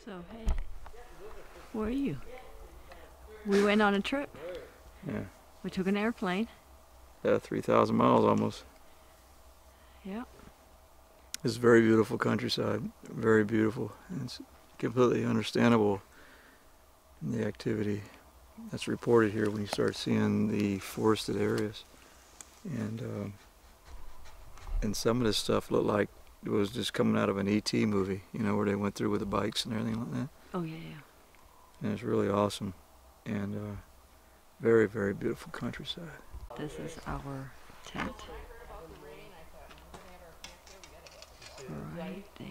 So, hey, where are you? We went on a trip. Yeah. We took an airplane. Yeah, 3,000 miles almost. Yeah. It's very beautiful countryside. Very beautiful. And it's completely understandable in the activity that's reported here when you start seeing the forested areas. And some of this stuff looked like it was just coming out of an E.T. movie, you know, where they went through with the bikes and everything like that. Oh, yeah, yeah. And it's really awesome. And very, very beautiful countryside. This is our tent. Right there.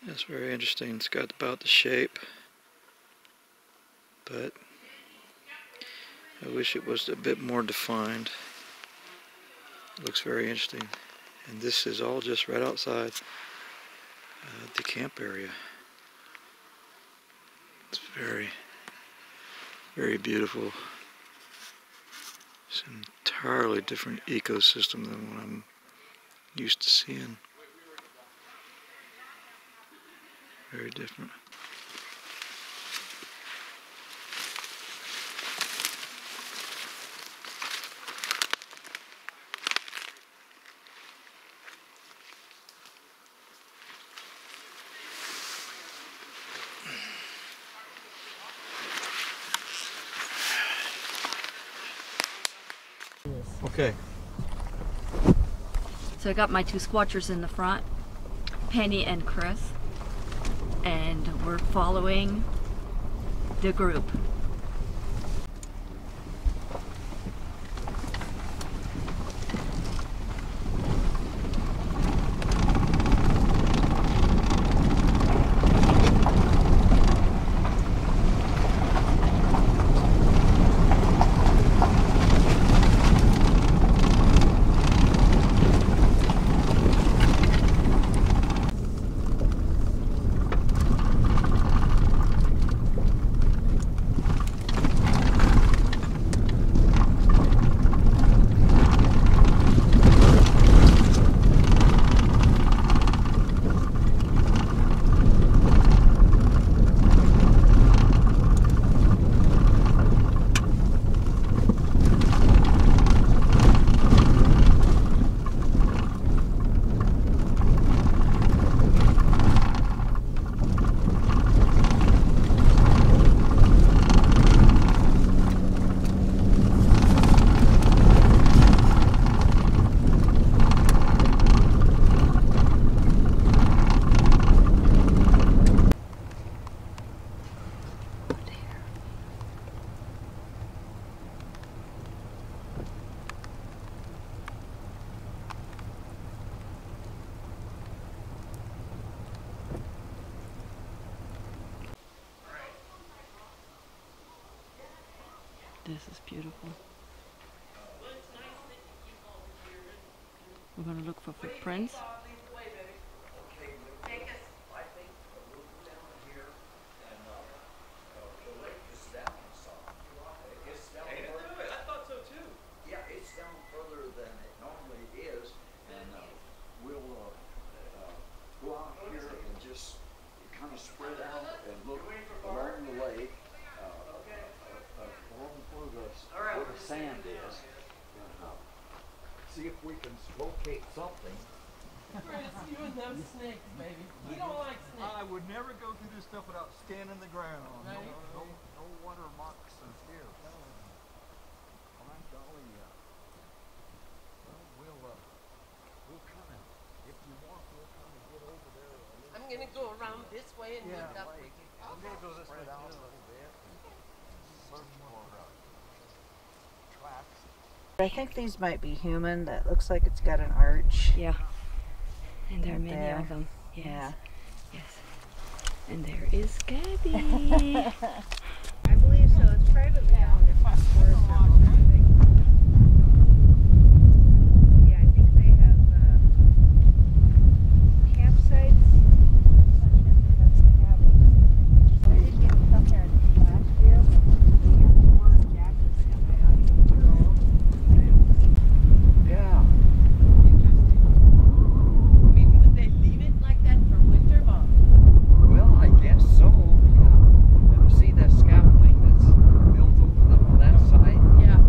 That's very interesting. It's got about the shape, but I wish it was a bit more defined. It looks very interesting. And this is all just right outside the camp area. It's very, very beautiful. It's an entirely different ecosystem than what I'm used to seeing. Very different. Okay. So I got my two squatchers in the front, Penny and Chris, and we're following the group. This is beautiful. We're going to look for footprints. Spread out and look along the lake, along where the sand is, and see if we can locate something. Chris, you and them snakes, baby. You don't like snakes. I would never go through this stuff without scanning the ground. Right. No watermarks here. Well, golly, we'll kind of, if I'm gonna go around this way and look up. I'm gonna go this way down a little bit. Search for tracks. I think these might be human. That looks like it's got an arch. Yeah. And there are Right many there. of them. Yes. Yeah. Yes. And there is Gabby. I believe so. It's privately owned. Yeah, I think they have campsites. I did get some here last year. Yeah. I mean, would they leave it like that for winter, Bob? Well, I guess so. Yeah. And see that scaffolding that's built over on that side? Yeah.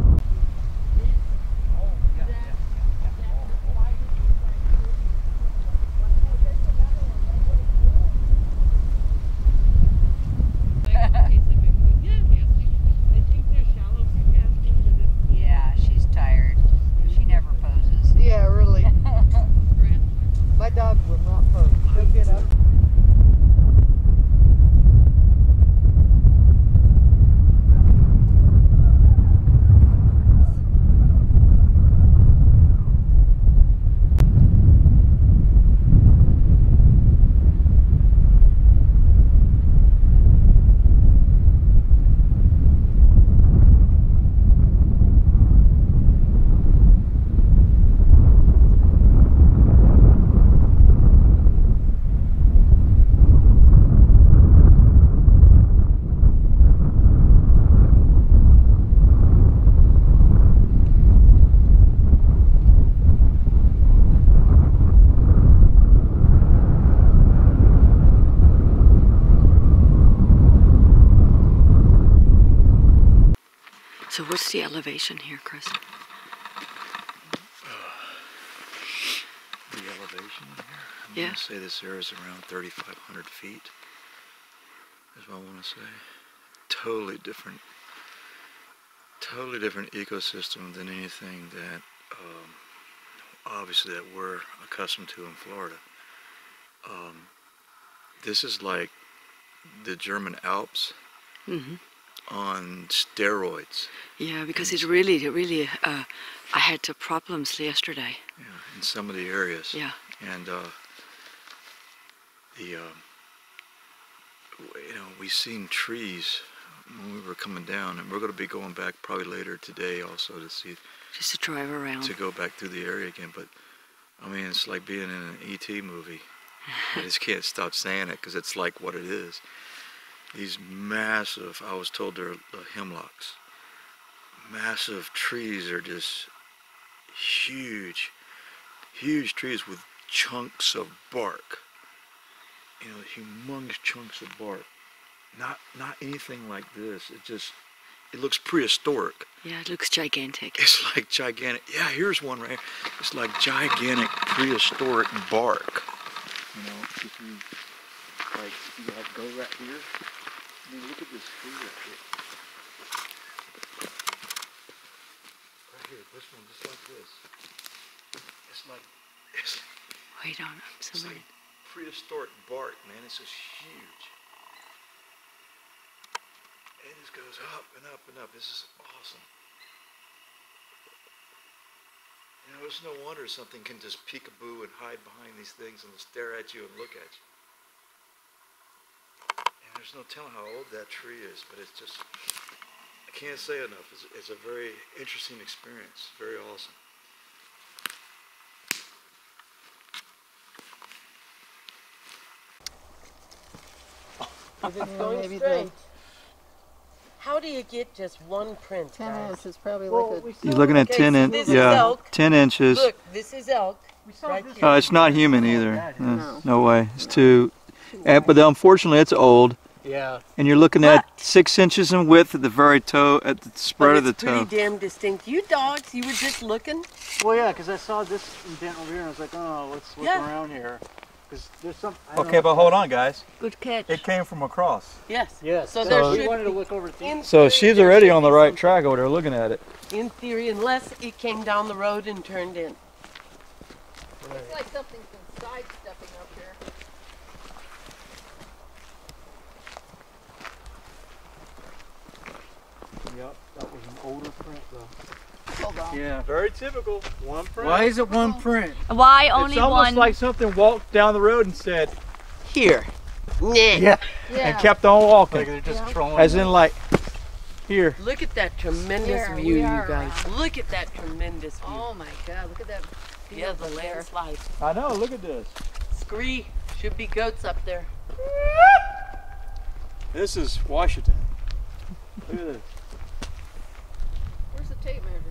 Oh, yeah. Yeah, she's tired. She never poses. Yeah, really. My dog will not pose. She'll get up. So what's the elevation here, Chris? The elevation here, I'm Yeah. going to say this area is around 3,500 feet, is what I want to say. Totally different ecosystem than anything that, obviously, that we're accustomed to in Florida. This is like the German Alps Mm-hmm. on steroids. Yeah, because it really, I had problems yesterday. Yeah, in some of the areas. Yeah. And we seen trees when we were coming down, and we're going to be going back probably later today also to see, Just to drive around. to go back through the area again. But I mean, it's like being in an E.T. movie. I just can't stop saying it because it's like what it is. These massive, I was told they're hemlocks. Massive trees are just huge trees with chunks of bark. You know, humongous chunks of bark. Not anything like this. It looks prehistoric. Yeah, it looks gigantic. It's like gigantic. Yeah, here's one right here. It's like gigantic prehistoric bark. You know, if you go right here. I mean, look at this tree right here. Right here, this one, just like this. It's like Wait on, I'm it's somebody. like prehistoric bark, man. It's just huge. And it just goes up and up and up. This is awesome. You know, it's no wonder something can just peekaboo and hide behind these things and stare at you and look at you. And there's no telling how old that tree is, but it's just, I can't say enough. It's a very interesting experience. Very awesome. If it's going straight, how do you get just one print, 10 guys? inches, probably Well, like we a... saw, You're looking at Okay, 10 so inches. this is Yeah, elk. 10 inches. Look, this is elk. we saw Right this. here. It's not human either. No. No way. It's too. But unfortunately, it's old. Yeah. And you're looking at 6 inches in width at the very toe, at the spread But of the it's pretty toe. damn distinct. You dogs, you were just looking. Well, yeah, because I saw this indent over here, and I was like, oh, let's look Yeah. around here. Because there's some. I don't Okay, know. but hold on, guys. Good catch. It came from across. Yes. Yes. So So there we should wanted to be- look over at In these. So theory, she's there already should on the be right some- track over there looking at it. In theory, unless it came down the road and turned in. It's like something's been sidestepping up here. Yep, that was an older print though. Hold on. Yeah, very typical. One print. Why is it one print? Why only It's almost one? like something walked down the road and said, Here. Nah. yeah, and kept on walking. Like they're just trolling. As in like, here. Look at that tremendous Here, view, we you are guys. Look at that tremendous view. Oh my God, look at that. Yeah, the landslide. I know, look at this. Scree. Should be goats up there. This is Washington. Look at this. Where's the tape measure?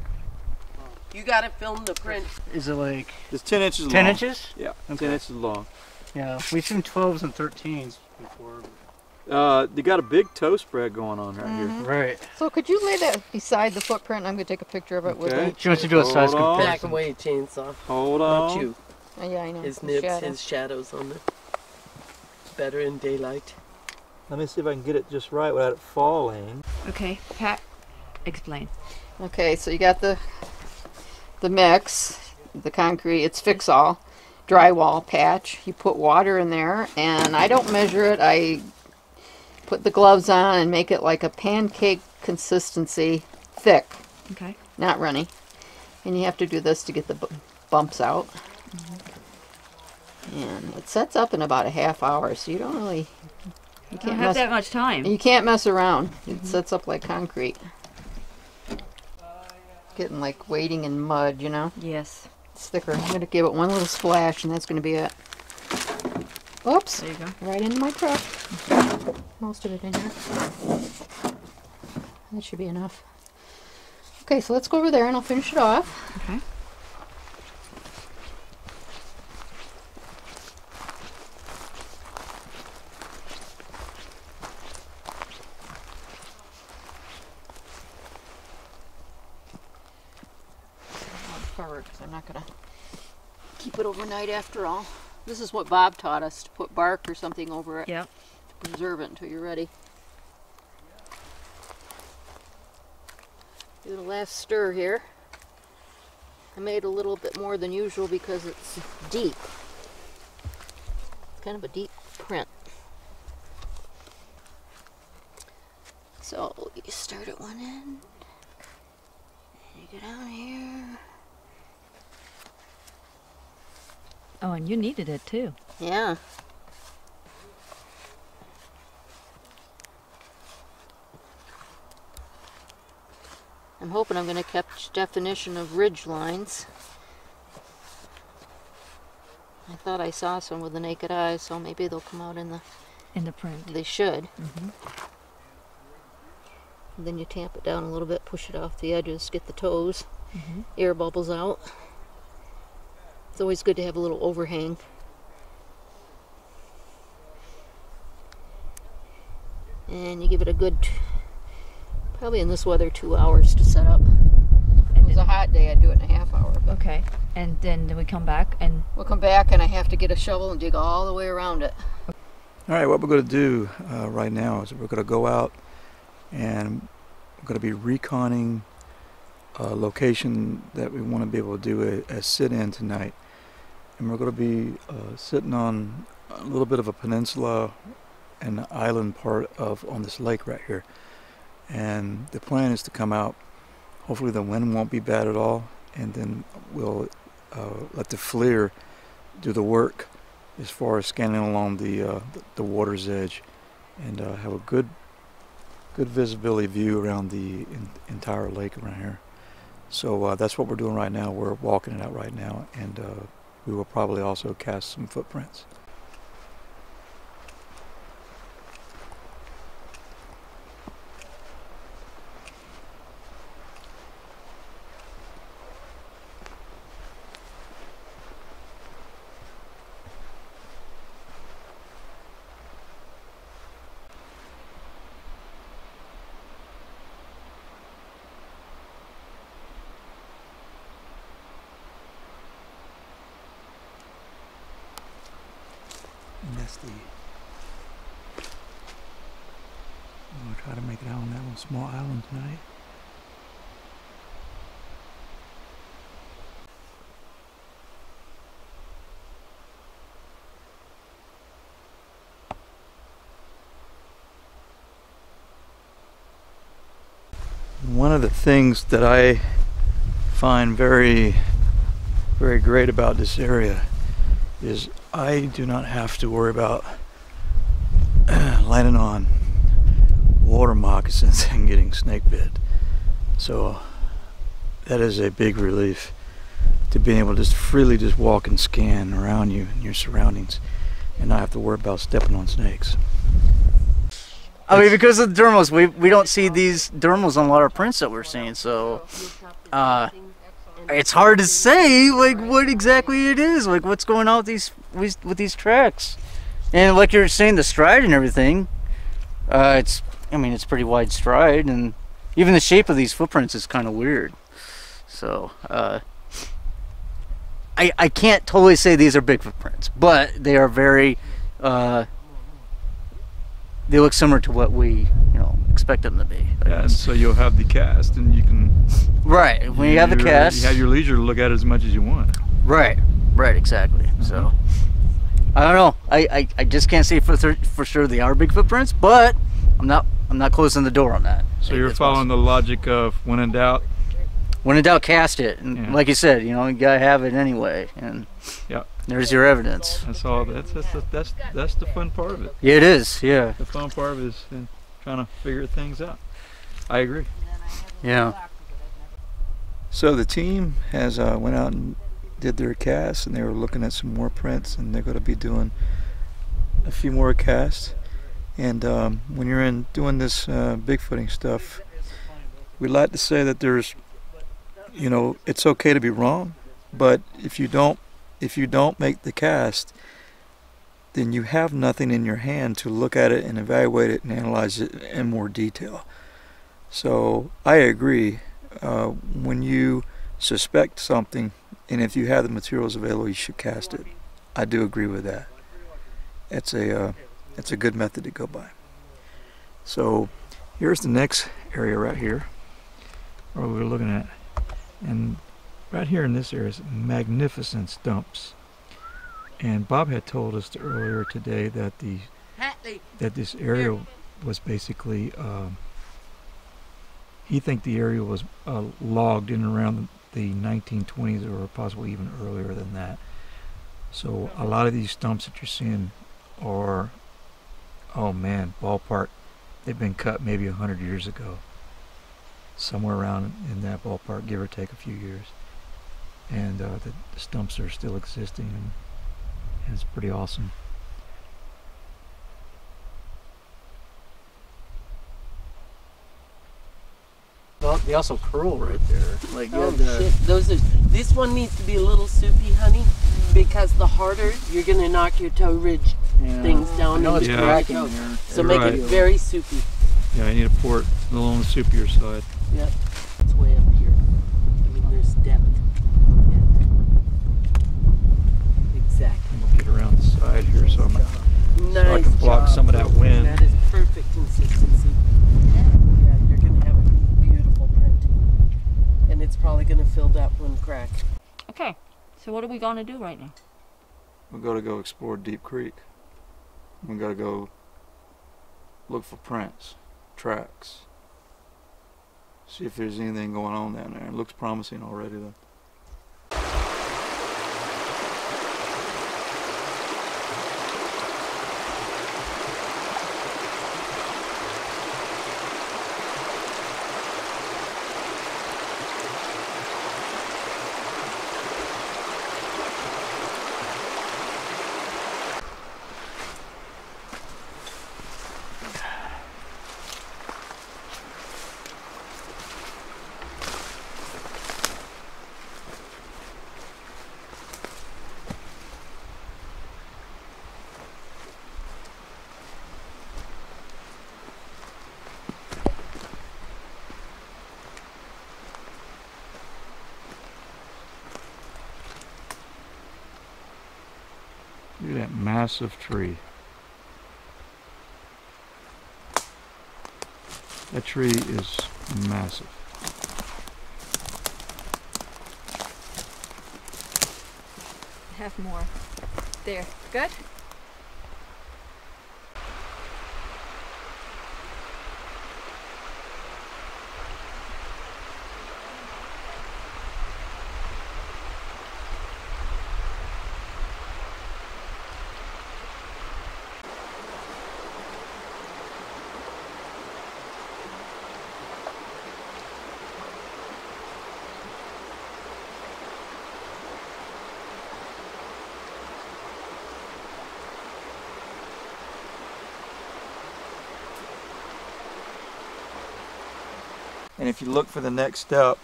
You gotta film the print. Is it like It's 10 inches 10 long. inches? Yeah, Okay. 10 inches long. Yeah, we've seen 12s and 13s before. They got a big toe spread going on right here. Right. So could you lay that beside the footprint? I'm gonna take a picture of it with Okay. it. She wants to do a Hold size on. Back comparison. away, chainsaw. Hold Not on. you. Oh, yeah, I know. His The nibs, shadow. his shadows on it. Better in daylight. Let me see if I can get it just right without it falling. Okay, Pat, explain. Okay, so you got the mix, the concrete. It's fix-all, drywall patch. You put water in there, and I don't measure it. I put the gloves on and make it like a pancake consistency, thick, Okay. not runny. And you have to do this to get the bumps out. And it sets up in about a half hour, so you don't really, you Don't can't have mess. that much time. You can't mess around. It sets up like concrete. Getting like wading in mud, you know? Yes. It's thicker. I'm going to give it one little splash and that's going to be it. Oops. There you go. Right into my truck. Most of it in here. That should be enough. Okay, so let's go over there and I'll finish it off. Okay. Cover it because I'm not going to keep it overnight after all. This is what Bob taught us, to put bark or something over it. Yep. To preserve it until you're ready. Do the last stir here. I made a little bit more than usual because it's deep. It's kind of a deep print. So you start at one end, and you go down here. Oh, and you needed it too. Yeah. I'm hoping I'm going to catch definition of ridge lines. I thought I saw some with the naked eye, so maybe they'll come out in the print. They should. And then you tamp it down a little bit, push it off the edges, get the toes, air bubbles out. It's always good to have a little overhang. And you give it a good, probably in this weather, 2 hours to set up. If it was a hot day, I'd do it in a half hour. But Okay. And then we come back and we'll come back and I have to get a shovel and dig all the way around it. All right, what we're going to do right now is we're going to go out and we're going to be reconning a location that we want to be able to do a sit-in tonight. And we're going to be sitting on a little bit of a peninsula and island part of on this lake right here. And the plan is to come out. Hopefully the wind won't be bad at all, and then we'll let the FLIR do the work as far as scanning along the water's edge and have a good visibility view around the entire lake around here. So that's what we're doing right now. We're walking it out right now, and we will probably also cast some footprints. And that's the, I'm going to try to make it out on that little small island tonight. One of the things that I find very, very great about this area is I do not have to worry about landing on water moccasins and getting snake bit. So that is a big relief, to be able to just freely just walk and scan around you and your surroundings and not have to worry about stepping on snakes. I mean, because of the dermals, we don't see these dermals on a lot of prints that we're seeing, so it's hard to say like what exactly it is, like what's going on with these tracks. And like you're saying, the stride and everything, I mean, it's pretty wide stride, and even the shape of these footprints is kind of weird. So I can't totally say these are big footprints, but they are very they look similar to what we expect them to be. Yeah, and so you'll have the cast, and you can Right, when you have the cast, you have your leisure to look at it as much as you want. right, exactly. So I don't know. I just can't say for sure they are big footprints, but I'm not closing the door on that. So you're following the logic of when in doubt. When in doubt, cast it, and like you said, you gotta have it anyway, and there's your evidence. That's all. That's the fun part of it. Yeah, it is. Yeah. The fun part of it is trying to figure things out. I agree. Yeah. So the team has went out and did their casts, and they were looking at some more prints, and they're going to be doing a few more casts. And when you're doing this bigfooting stuff, we like to say that there's, it's okay to be wrong, but if you don't make the cast, then you have nothing in your hand to look at it and evaluate it and analyze it in more detail. So I agree. When you suspect something, and if you have the materials available, you should cast it. I do agree with that. It's a good method to go by. So here's the next area right here, where we're looking at, and right here in this area is magnificent stumps. And Bob had told us earlier today that this area was basically he think the area was logged in around the 1920s, or possibly even earlier than that. So a lot of these stumps that you're seeing are, oh man, ballpark, they've been cut maybe 100 years ago, somewhere around in that ballpark, give or take a few years. And the stumps are still existing, and it's pretty awesome. Well, they also curl right there. Like Shit. This one needs to be a little soupy, honey, because the harder you're gonna knock your toe ridge things down. I know it's into cracking your toe. here. So You're make right. it very soupy. Yeah, you need to pour it a little on the soupier side. Yep. It's way up here. I mean, there's depth. Yeah. Exactly. We'll get around the side here so Nice I can block job. some of that wind. That is perfect consistency. Yeah, you're gonna have a beautiful print, and it's probably gonna fill that one crack. Okay, so what are we going to do right now? We're going to go explore Deep Creek. We're going to go look for prints, tracks, see if there's anything going on down there. It looks promising already though. Look at that massive tree. That tree is massive. Have more. There. Good? And if you look for the next step,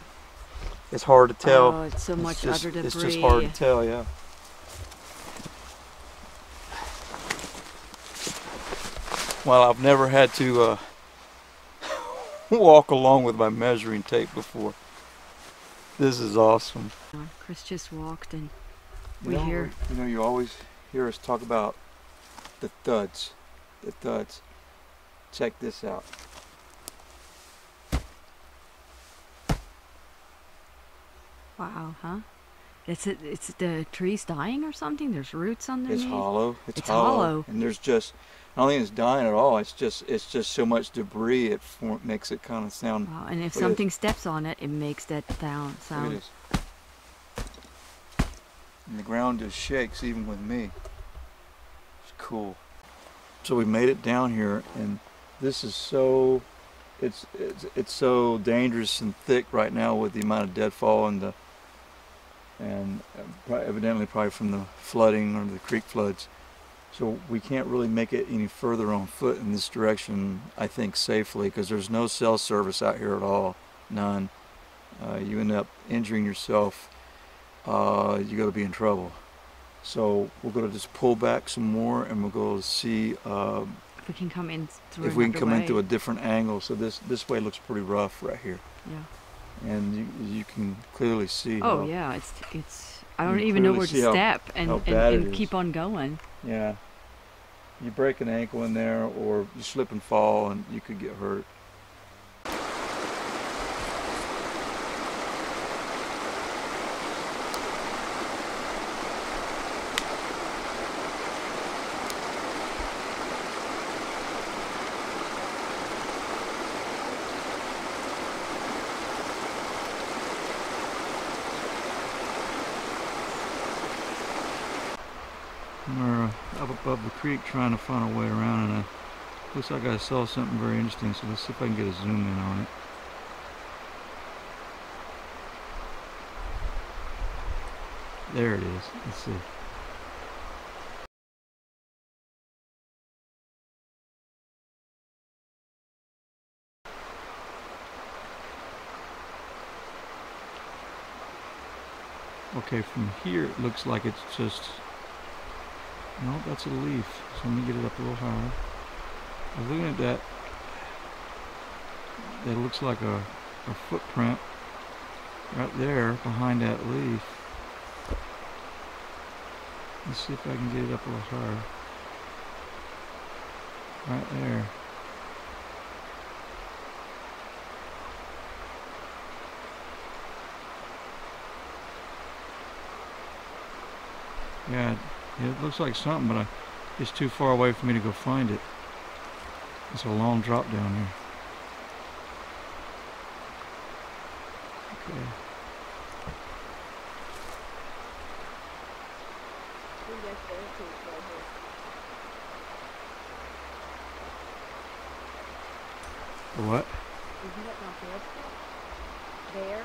it's hard to tell. Oh, it's so much just, other debris. It's just hard to tell, yeah. Well, I've never had to walk along with my measuring tape before. This is awesome. Chris just walked and you always hear us talk about the thuds. The thuds. Check this out. Wow, huh? It's the trees dying or something? There's roots underneath? It's hollow. It's hollow. And there's just, I don't think it's dying at all. It's just so much debris. It makes it kind of sound. Wow, and if something steps on it, it makes that sound. Look at this. And the ground just shakes even with me. It's cool. So we made it down here, and this is so, it's so dangerous and thick right now with the amount of deadfall and evidently probably from the flooding or the creek floods. So we can't really make it any further on foot in this direction, I think, safely, because there's no cell service out here at all, none. You end up injuring yourself, you got to be in trouble. So we're going to just pull back some more, and we'll go see if we can come in through if we can come way. in through a different angle. So this way looks pretty rough right here. Yeah. And you can clearly see. Oh how, yeah, it's. I don't even know where to step and keep on going. Yeah. You break an ankle in there, or you slip and fall, and you could get hurt. We're up above the creek trying to find a way around, and looks like I saw something very interesting, so let's see if I can get a zoom in on it. There it is. Let's see. Okay, from here it looks like it's just... No, that's a leaf. So let me get it up a little higher. I'm looking at that. That looks like a footprint right there behind that leaf. Let's see if I can get it up a little higher. Right there. Yeah, it looks like something, but it's too far away for me to go find it. It's a long drop down here. Okay. The what? Isn't that not there? There?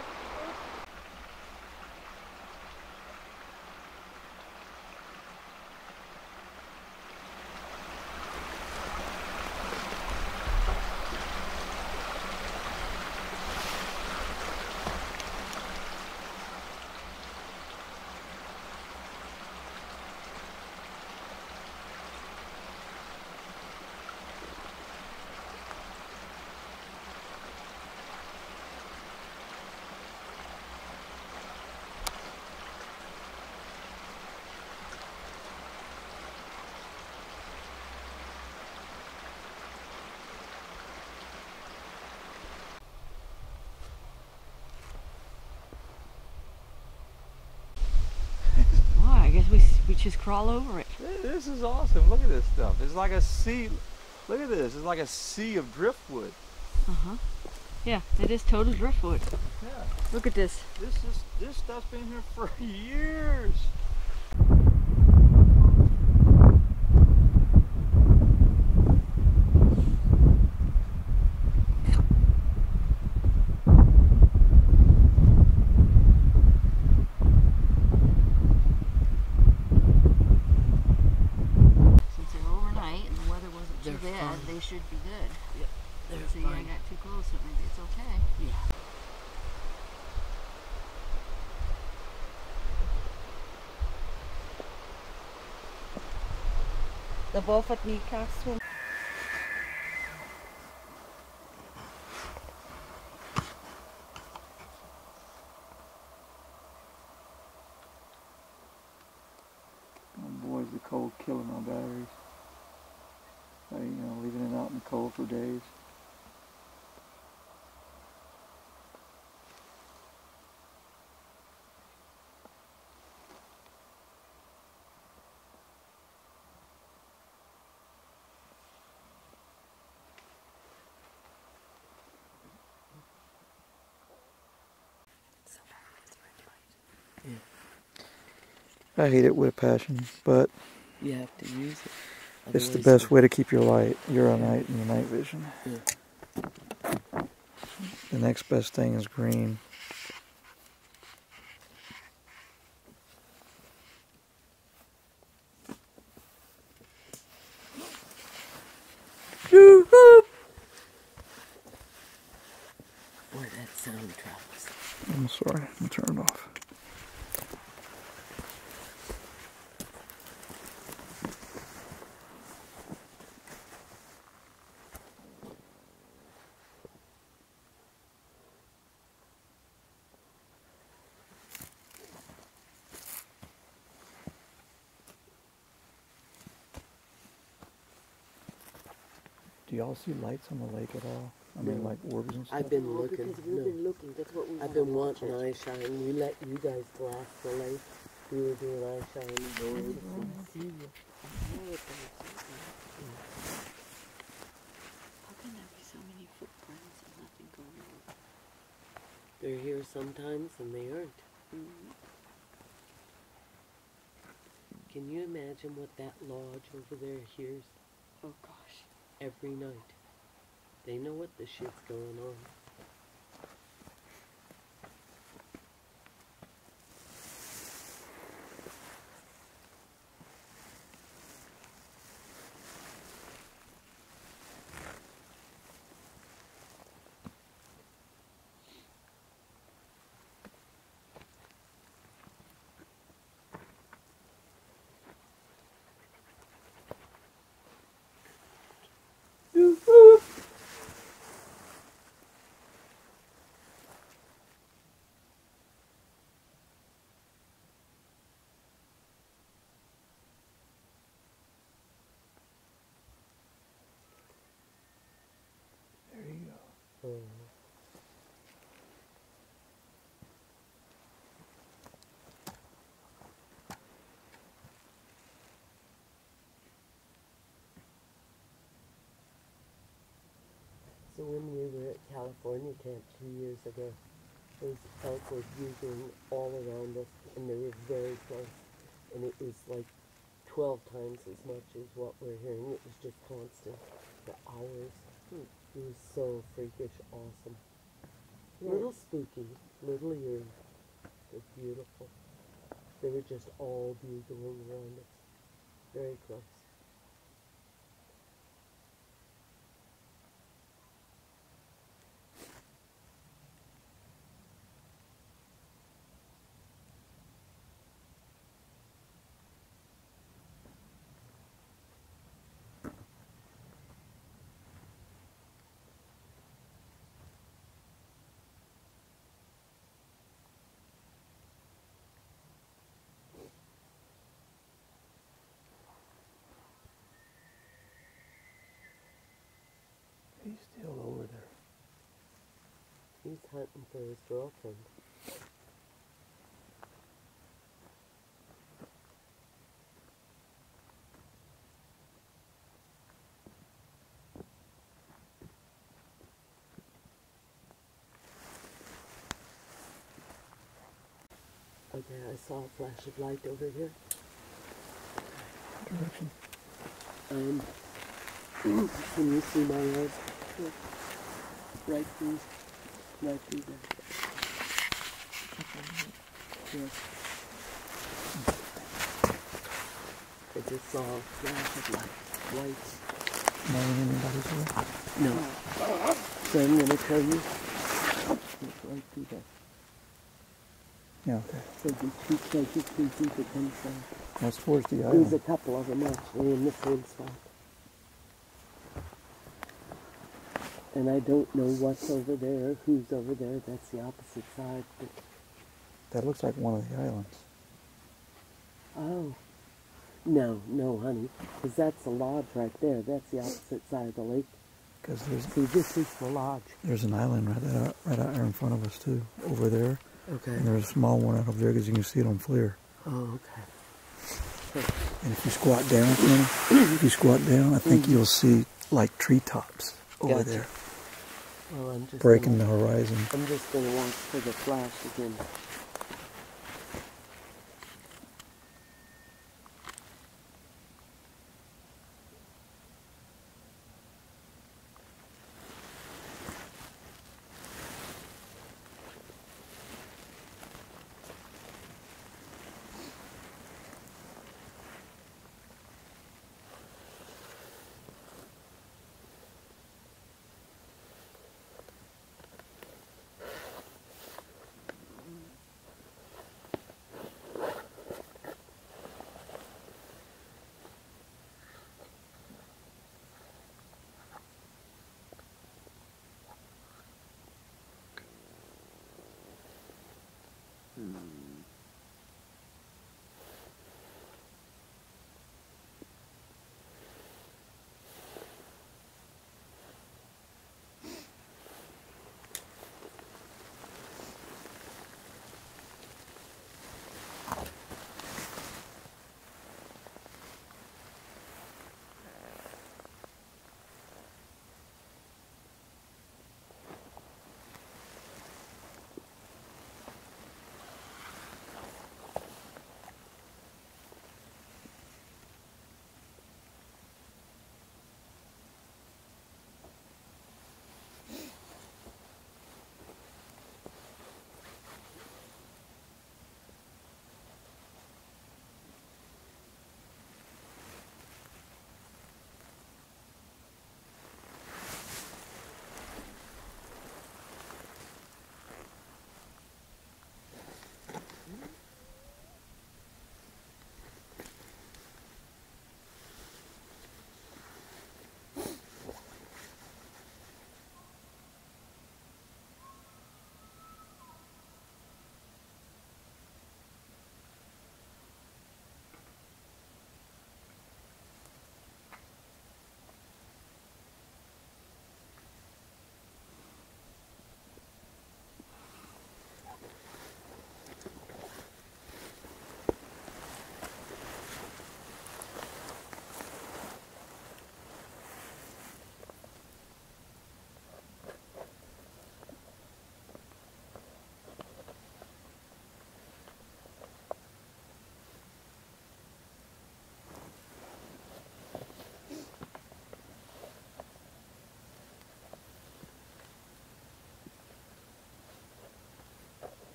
I guess we just crawl over it. This is awesome. Look at this stuff. It's like a sea. Look at this. It's like a sea of driftwood. Uh-huh. Yeah, it is total driftwood. Yeah. Look at this. This stuff's been here for years. Since they're overnight and the weather wasn't too bad, they should be good. There's see, I got too close, but maybe it's okay. Yeah. The both at Newcastle. Oh boy, is the cold killing my batteries. Leaving it out in the cold for days. I hate it with a passion, but You have to use it. it's the Otherwise best way to keep your night and your night vision. Yeah. The next best thing is green. Where that sound travels. I'm sorry, I'm gonna turn it off. Do y'all see lights on the lake at all? I mean, like orbs and stuff? I've been looking. That's what we I've been wanting eye shine. We let you guys glass the lake. We were doing eye shine. see you. How can there be so many footprints and nothing going on? They're here sometimes and they aren't. Can you imagine what that lodge over there hears Oh gosh. every night? They know what the shit's going on. There you go. So when we were at California camp 2 years ago, those elk were bugling all around us, and they were very close. And it was like 12 times as much as what we're hearing. It was just constant for hours. It was so freakish awesome. Little spooky, little eerie, but beautiful. They were just all bugling around us, very close. He's still over there. He's hunting for his girlfriend. Okay, I saw a flash of light over here. Direction. Can you see my eyes? Right through there. Yeah. I just saw a flash of light. Lights. Knowing anybody's there? No. So I'm going to tell you. It's right through there. Yeah, okay. So the two places, 3 feet that comes down. That's towards the There's island. a couple of them actually in the same spot. And I don't know what's over there, who's over there. That's the opposite side. But That looks like one of the islands. oh. No, no, honey. Because that's the lodge right there. That's the opposite side of the lake. Because See, this is the lodge. there's an island right out there in front of us too, over there. Okay. And there's a small one out over there because you can see it on FLIR. Oh, okay. And if you squat down, if you squat down, I think you'll see like treetops over Gotcha. there, Well, I'm just breaking gonna, the horizon. I'm just going to watch for the flash again.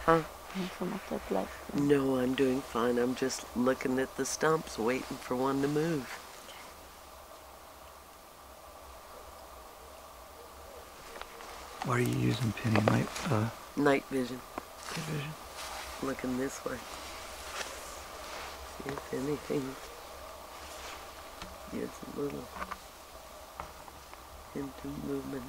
Huh? No, I'm doing fine. I'm just looking at the stumps, waiting for one to move. Why are you using Penny Night vision. vision? Looking this way. See if anything gets a little into movement.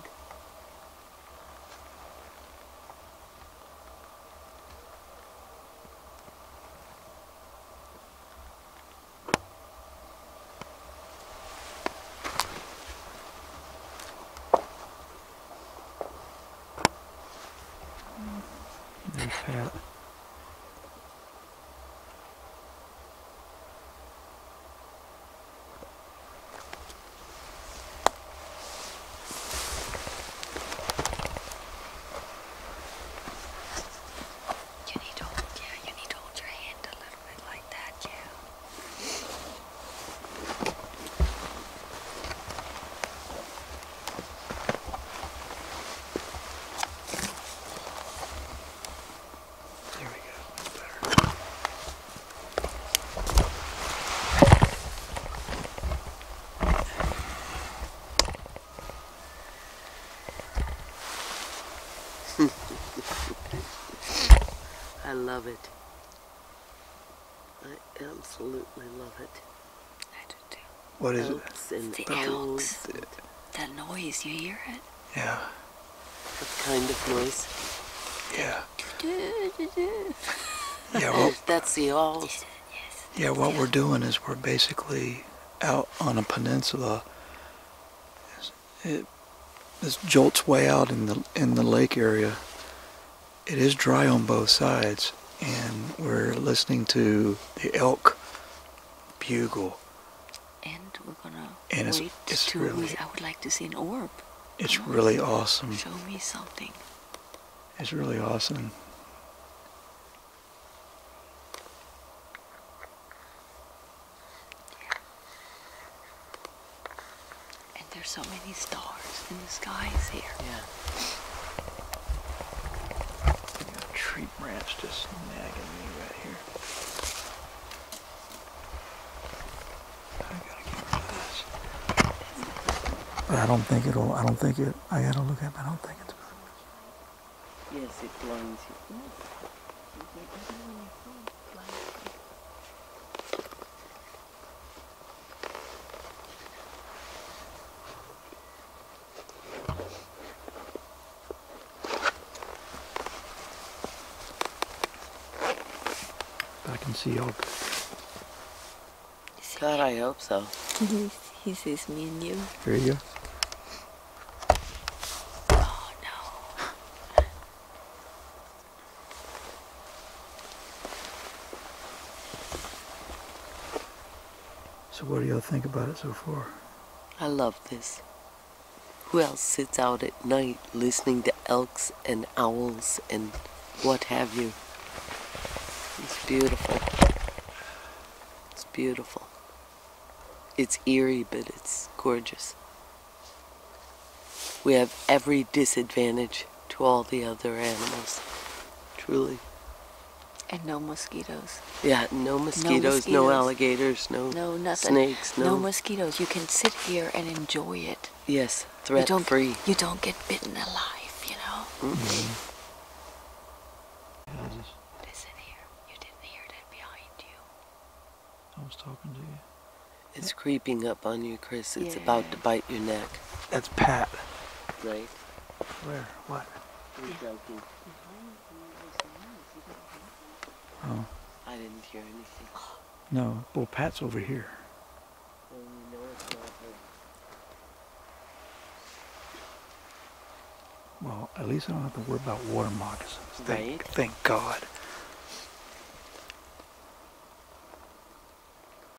There's Pat. You need to hold your hand a little bit like that, yeah. I love it. I absolutely love it. I do too. What is it? Elks and The owls. elks. That noise, you hear it? Yeah. What kind of noise? Yeah. Yes. Yeah, well, That's the owls. yeah, what we're doing is we're basically out on a peninsula. This jolts way out in the lake area. It is dry on both sides, and we're listening to the elk bugle. And we're gonna And wait it's to. really, I would like to see an orb. it's Come on. really awesome. Show me something. It's really awesome. And there's so many stars in the skies here. Yeah. A tree branch just nagging me right here. I gotta get rid of this. But I don't think it'll. I gotta look at it. I don't think it's. Yes, it blinds you. I can see all. God, I hope so. He sees me and you. Here you go. Oh no. So what do y'all think about it so far? I love this. Who else sits out at night listening to elks and owls and what have you? It's beautiful. It's beautiful. It's eerie, but it's gorgeous. We have every disadvantage to all the other animals. Truly. And no mosquitoes. Yeah, no mosquitoes, no mosquitoes. Alligators, no nothing. snakes, No mosquitoes. You can sit here and enjoy it. Yes, threat free. You don't get bitten alive, you know? Mm-hmm. Listen here. You didn't hear that behind you. I was talking to you. It's creeping up on you, Chris. It's Yeah. about to bite your neck. That's Pat. Right? Where? What? I'm joking. Oh, I didn't hear anything. no. Well, Pat's over here. Well, you know it's not her. Well, at least I don't have to worry about water moccasins. Right. Thank God.